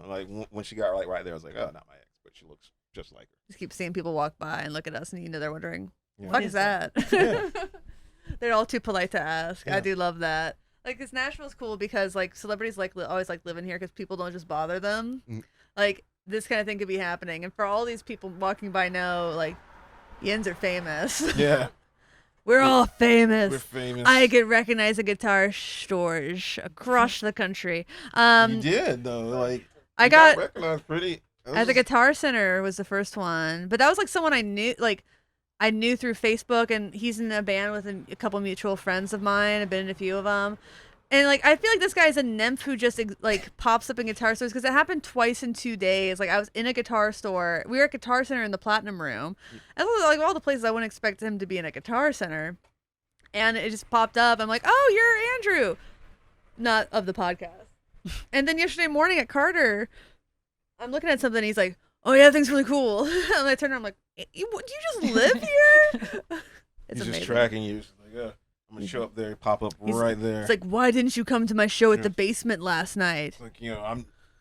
F: Like when she got right there, I was like, "Oh, not my ex," but she looks just like her.
G: Just keep seeing people walk by and look at us, and they're wondering,
F: Yeah.
G: "What is that?"
F: Yeah.
G: They're all too polite to ask.
F: Yeah.
G: I do love that. Like, this Nashville's cool because like celebrities always like living here because people don't just bother them. Like this kind of thing could be happening, and for all these people walking by know like, Yens are famous.
F: Yeah.
G: We're all famous.
F: We're famous.
G: I get recognized at guitar stores across the country.
F: You did though. Like
G: I got
F: recognized pretty.
G: At the Guitar Center was the first one, but that was like someone I knew, I knew through Facebook, and he's in a band with a couple mutual friends of mine. I've been in a few of them, and like I feel like this guy's a nymph who just like pops up in guitar stores because it happened twice in 2 days. Like I was in a guitar store, we were at Guitar Center in the Platinum Room, and like all the places I wouldn't expect him to be in a Guitar Center, and it just popped up. I'm like, oh, you're Andrew, not of the podcast. And then yesterday morning at Carter, I'm looking at something, and he's like, oh yeah, thing's really cool. And I turn around, I'm like, you just live here? It's
F: He's
G: amazing.
F: just tracking you. She's like, yeah, I'm gonna show up there, pop up right there.
G: It's like, why didn't you come to my show at the basement last night?
F: It's like, you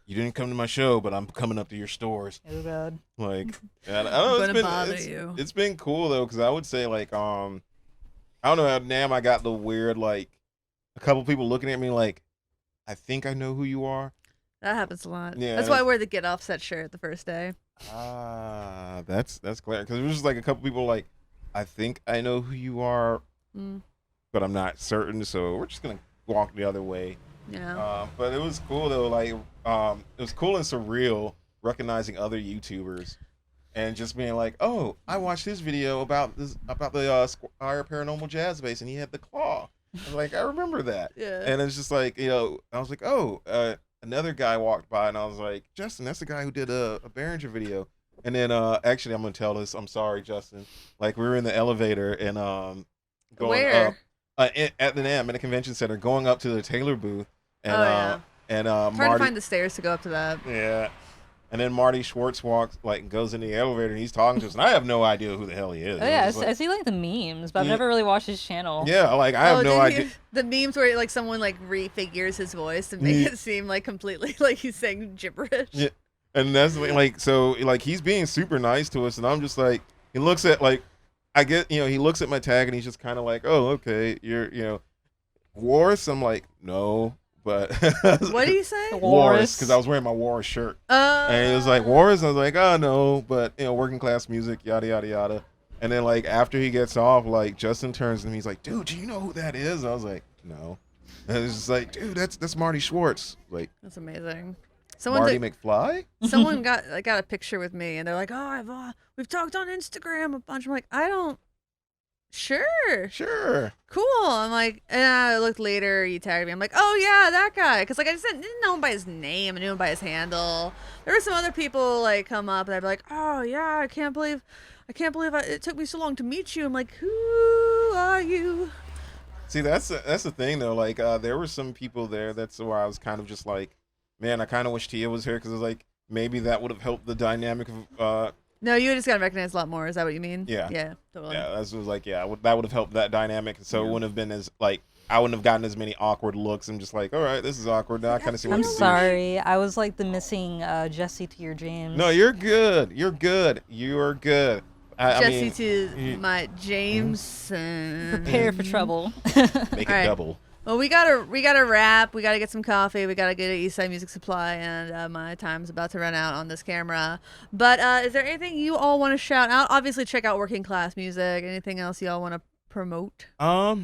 F: didn't come to my show, but I'm coming up to your stores.
C: Oh god.
F: Like, I don't know.
G: I'm gonna bother you.
F: It's been cool though, because I would say like, I don't know. At NAMM, I got the weird like, a couple people looking at me like, I think I know who you are.
G: That happens a lot.
F: Yeah,
G: that's why I wear the Get Offset shirt the first day.
F: That's clear. Because it was just like a couple people like, I think I know who you are, but I'm not certain. So we're just gonna walk the other way.
G: Yeah.
F: But it was cool though. Like, it was cool and surreal recognizing other YouTubers, and just being like, oh, I watched this video about the Squire Paranormal Jazz Bass, and he had the claw. I was like, I remember that.
G: Yeah.
F: And it's just like, I was like, oh. Another guy walked by, and I was like, Justin, that's the guy who did a Behringer video. And then actually, I'm gonna tell this. I'm sorry, Justin. Like, we were in the elevator and going
G: Where?
F: up at the NAMM at a convention center, going up to the Taylor booth. And
G: trying
F: Marty,
G: to find the stairs to go up to that.
F: Yeah. And then Marty Schwartz goes in the elevator, and he's talking to us, and I have no idea who the hell he is.
C: Oh yeah, I see like the memes, but I've never really watched his channel.
F: Yeah, like I have no idea.
G: The memes where like someone like refigures his voice to make it seem like completely like he's saying gibberish.
F: Yeah, and that's like so like he's being super nice to us, and I'm just like, he looks at like, he looks at my tag, and he's just kind of like, oh okay, you're Wars. I'm like, no. But
G: what do you say?
F: Wars, because I was wearing my Wars shirt. And it was like Wars. I was like, oh no, but working class music, yada yada yada. And then like after he gets off, like Justin turns to me, he's like, dude, do you know who that is? I was like, no. And it's just like, dude, that's Marty Schwartz. Like,
G: that's amazing. Someone
F: Marty
G: took-
F: McFly?
G: Someone got a picture with me, and they're like, "Oh, we've talked on Instagram a bunch." I'm like, "I don't." Sure. Cool. I'm like, and I looked later. You tagged me. I'm like, "Oh yeah, that guy." Because like I just didn't know him by his name. I knew him by his handle. There were some other people like come up, and I'd be like, "Oh yeah, I can't believe it took me so long to meet you." I'm like, "Who are you?"
F: See, that's the thing though. Like, there were some people there. That's where I was kind of just like, man, I kind of wish Tia was here because it's like maybe that would have helped the dynamic of.
G: No, you just gotta recognize a lot more. Is that what you mean?
F: Yeah.
G: Yeah. Totally.
F: Yeah, that was like, that would have helped that dynamic. So it wouldn't have been as like I wouldn't have gotten as many awkward looks. I'm just like, all right, this is awkward. Now I kind of see what
C: I'm
F: to do.
C: sorry. I was like the missing Jesse to your James.
F: No, you're good. You're good. You are good.
G: Jesse
F: mean,
G: to my Jameson.
C: Prepare for trouble.
F: make
G: All right.
F: it double.
G: Well, we gotta wrap. We gotta get some coffee. We gotta get to Eastside Music Supply, and my time's about to run out on this camera. But is there anything you all want to shout out? Obviously, check out Working Class Music. Anything else y'all want to promote?
F: I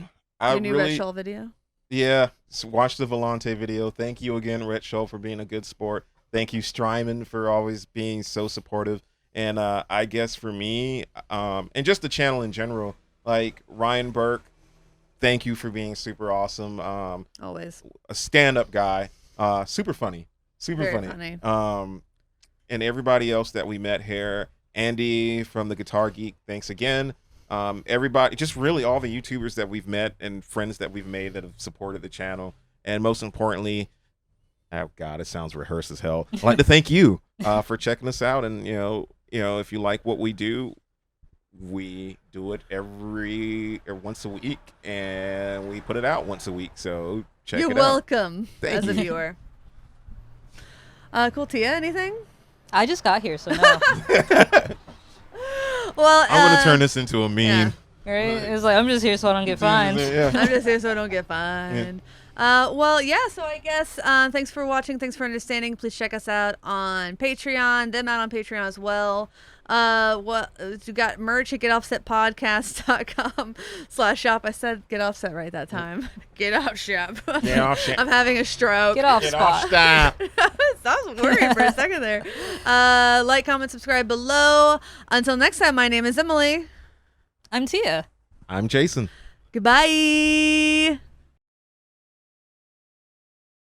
G: Your new
F: really,
G: Red Shawl video.
F: yeah. Watch the Volante video. Thank you again, Rhett Scholl, for being a good sport. Thank you, Strymon, for always being so supportive. And I guess for me, and just the channel in general, like Ryan Burke, thank you for being super awesome.
G: Always.
F: A stand-up guy, super funny,
G: Very funny.
F: And everybody else that we met here, Andy from the Guitar Geek, thanks again. Everybody, just really all the YouTubers that we've met and friends that we've made that have supported the channel, and most importantly, oh God, it sounds rehearsed as hell. I'd like to thank you for checking us out, and you know, if you like what we do, we do it once a week, and we put it out once a week. So check
G: You're
F: it out.
G: welcome
F: Thank
G: as a
F: you.
G: viewer. Cool, Tia. Anything?
C: I just got here, so no.
G: Well,
F: I'm gonna turn this into a meme.
G: yeah.
C: Right? It was like, I'm just here so I don't get fined.
F: Yeah.
G: I'm just here so I don't get fined. Well, yeah, so I guess thanks for watching. Thanks for understanding. Please check us out on Patreon. Them out on Patreon as well. You got merch at getoffsetpodcast.com/shop. I said get offset right that time. Get off shop.
F: Get off shop.
G: I'm having a stroke.
C: Get off
F: Get
C: spot.
F: off, stop.
G: I was worried for a second there. Like, comment, subscribe below. Until next time, my name is Emily.
C: I'm Tia.
F: I'm Jason.
G: Goodbye.